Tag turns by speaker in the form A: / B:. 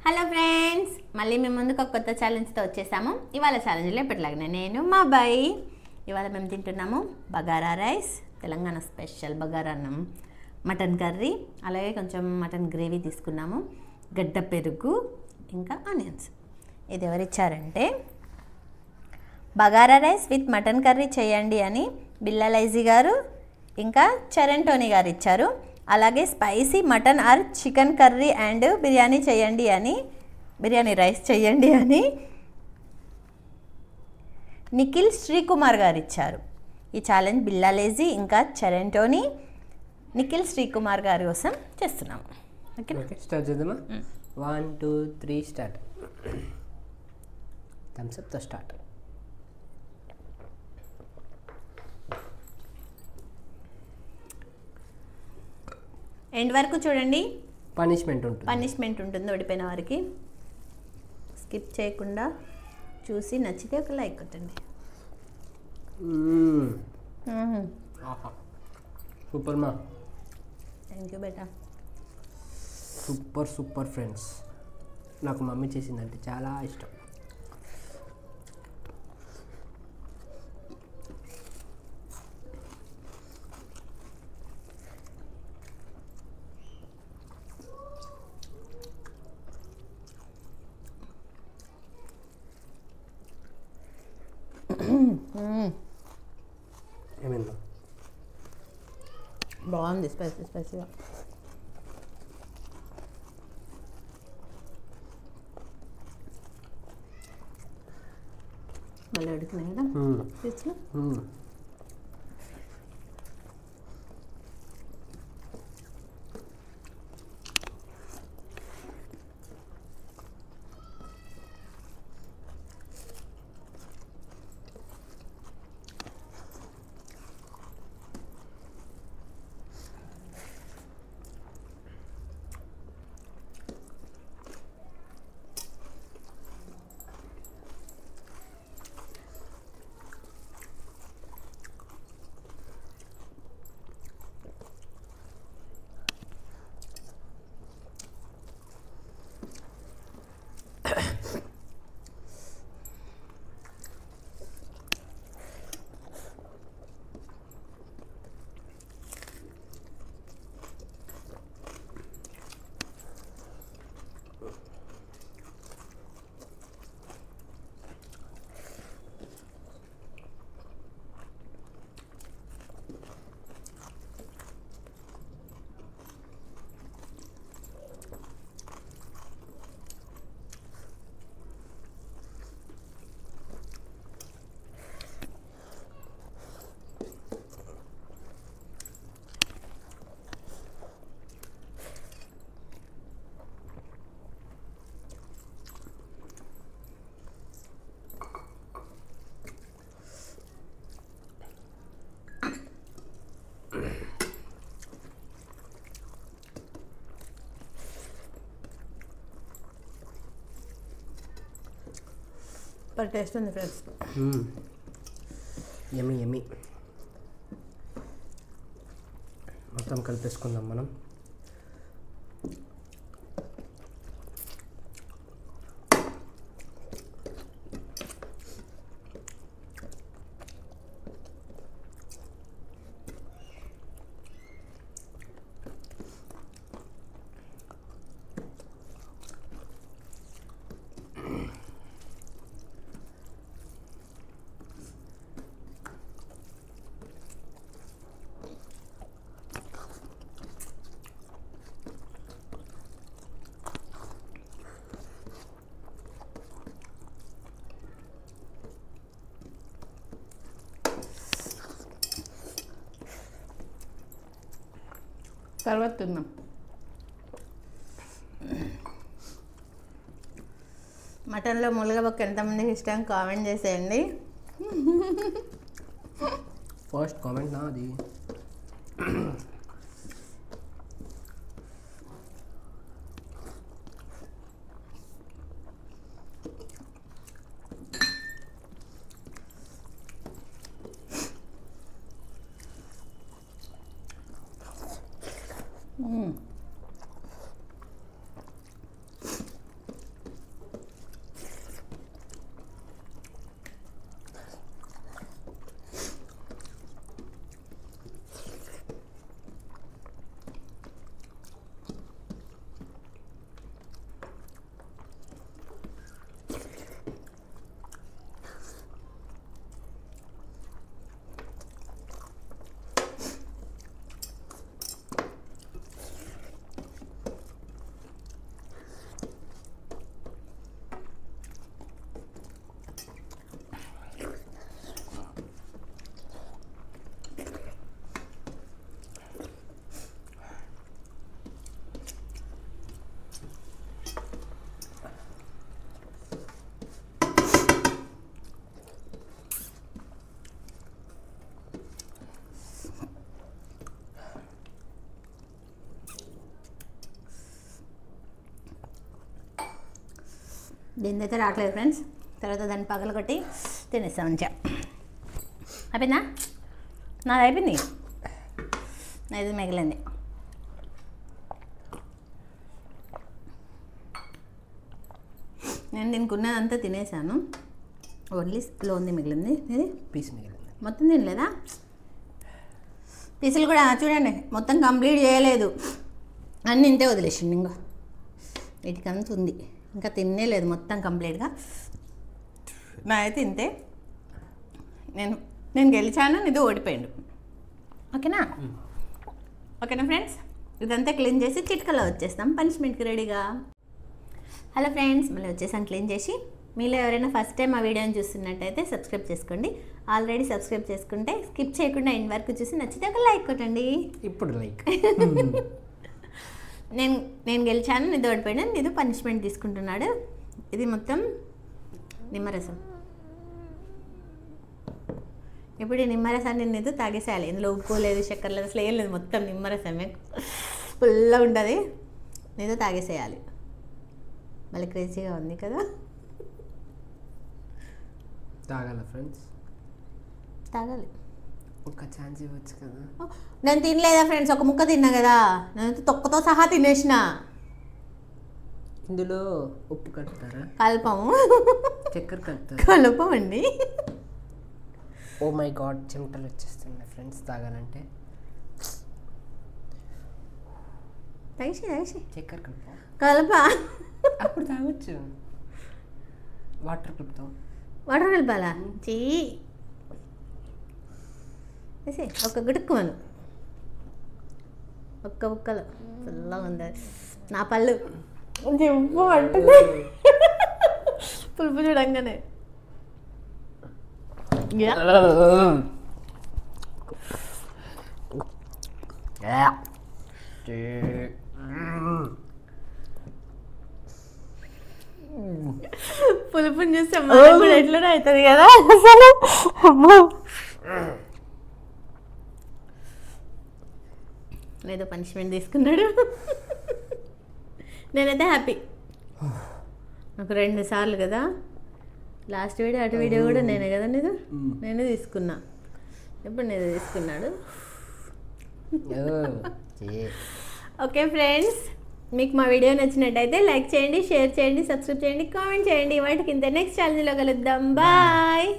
A: Hello friends, మళ్ళీ మేము ముందుకు ఒక కొత్త ఛాలెంజ్తో వచ్చేసాము. ఇవాళ ఛాలెంజ్లో ఎప్పటిలాగానే నేను మా అబ్బాయి ఇవాళ మేము తింటున్నాము బగారా రైస్, తెలంగాణ స్పెషల్ బగారా అన్నం, మటన్ కర్రీ, అలాగే కొంచెం మటన్ గ్రేవీ తీసుకున్నాము, గడ్డ పెరుగు, ఇంకా ఆనియన్స్. ఇది ఎవరిచ్చారంటే bagara rice with mutton curry చేయండి అని బిల్లలైజీ గారు ఇంకా చరణ్ టోనీ గారు ఇచ్చారు. అలాగే spicy mutton or chicken curry and biryani చేయండి అని, బిర్యానీ రైస్ చేయండి అని నిఖిల్ శ్రీకుమార్ గారు ఇచ్చారు. ఈ ఛాలెంజ్ బిల్లాలేజీ ఇంకా చరణ్ టోనీ నిఖిల్ శ్రీకుమార్ గారి కోసం చేస్తున్నాము.
B: ఓకే, స్టార్ట్ చేద్దామా? 1 2 3 స్టార్ట్. థమ్స్ అప్ తో స్టార్ట్.
A: ఎండ్ వరకు చూడండి,
B: పనిష్మెంట్
A: ఉంటుంది ఓడిపోయిన వారికి. స్కిప్ చేయకుండా చూసి నచ్చితే ఒక లైక్ కొట్టండి.
B: సూపర్ మా,
A: thank you beta.
B: Super friends. నాకు మమ్మీ చేసిందంటే చాలా ఇష్టం. ఏమైందా?
A: బాగుంది, స్పైసీగా. మళ్ళీ అడుగుతున్నాయి కదా తెచ్చు. టేస్ట్ ఉంది ఫ్రెండ్స్.
B: యమ్మీ. మొత్తం కలిపేసుకుందాం మనం.
A: తర్వాత తిన్నాం. మటన్లో ములగబొక్క ఎంతమందికి ఇష్టం కామెంట్ చేసేయండి.
B: ఫస్ట్ కామెంట్ నా అది.
A: దీని అయితే రావట్లేదు ఫ్రెండ్స్. తర్వాత దాన్ని పగలు కొట్టి తినేస్తాం మంచిగా. అయిపోయిందా? నాది అయిపోయింది, నాది మిగిలింది. నేను దీనికి ఉన్నదంతా తినేసాను, ఓన్లీ లోన్ది మిగిలింది. ఇది
B: పీస్ మిగిలింది,
A: మొత్తం తినలేదా? పీసులు కూడా చూడండి మొత్తం కంప్లీట్ చేయలేదు, అన్నీ ఇంతే వదిలేసిండి. ఇంకా వీటికంతా ఉంది, ఇంకా తినేలేదు మొత్తం కంప్లీట్గా. నా అయితే ఇంతే. నేను గెలిచాను, ఇది ఓడిపోయాడు. ఓకేనా? ఓకేనా ఫ్రెండ్స్? ఇదంతా క్లీన్ చేసి చిట్కలో వచ్చేస్తాం పనిష్మెంట్కి రెడీగా. హలో ఫ్రెండ్స్, మళ్ళీ వచ్చేసాం క్లీన్ చేసి. మీలో ఎవరైనా ఫస్ట్ టైం ఆ వీడియోని చూస్తున్నట్టయితే సబ్స్క్రైబ్ చేసుకోండి. ఆల్రెడీ సబ్స్క్రైబ్ చేసుకుంటే స్కిప్ చేయకుండా ఎండ్ వరకు చూసి నచ్చితే ఒక లైక్ కొట్టండి.
B: ఇప్పుడు లైక్.
A: నేను గెలిచాను, నిధు ఓడిపోయాను. నిధు పనిష్మెంట్ తీసుకుంటున్నాడు. ఇది మొత్తం నిమ్మరసం. ఇప్పుడు ఈ నిమ్మరసాన్ని నిధు తాగేసేయాలి. ఇందులో ఉప్పు లేదు, చక్కెర లేదు, అసలు ఏం లేదు, మొత్తం నిమ్మరసమే. ఫుల్గా ఉంటుంది. నిధు తాగేసేయాలి. మళ్ళీ క్రేజీగా ఉంది కదా.
B: తాగాల ఫ్రెండ్స్?
A: తాగాలి.
B: ఒక ఛాన్స్ ఇవ్వచ్చు కదా.
A: నేను తినలేదా ఫ్రెండ్స్? ఒక ముక్క తిన్నా కదా, నేను తొక్కతో సహా తినేసిన.
B: ఇందులో ఉప్పు కలుపుతారా?
A: కలపము,
B: చక్కెర కలుపుతారా?
A: కలపమండి.
B: ఓ మై గాడ్, చెమటలు వచ్చేస్తున్నాయి ఫ్రెండ్స్ తాగాలంటే.
A: తగిసి
B: చక్కెర
A: కలప,
B: అప్పుడు తాగొచ్చు. వాటర్ కలుపుతాం.
A: వాటర్ కలపాలా? చీ, ఒక గుడుక్కు మనం ఒక్క ముక్కలు ఫుల్గా ఉంది. నా పళ్ళు జివ్వు అంటుంది పులుపు చూడంగానే. పులుపుని చూస్తే మనకు కూడా ఎట్లనే అవుతుంది కదా అసలు. ఏదో పనిష్మెంట్ తీసుకున్నాడు. నేనైతే హ్యాపీ. నాకు 2 సార్లు కదా, లాస్ట్ వీడియో అటు వీడియో కూడా నేనే కదా నీదు, నేనే తీసుకున్నా. ఇప్పుడు నేను తీసుకున్నాడు. ఓకే ఫ్రెండ్స్, మీకు మా వీడియో నచ్చినట్టయితే లైక్ చేయండి, షేర్ చేయండి, సబ్స్క్రైబ్ చేయండి, కామెంట్ చేయండి. వాటికి ఇంత నెక్స్ట్ ఛానల్లో కలుద్దాం. బాయ్.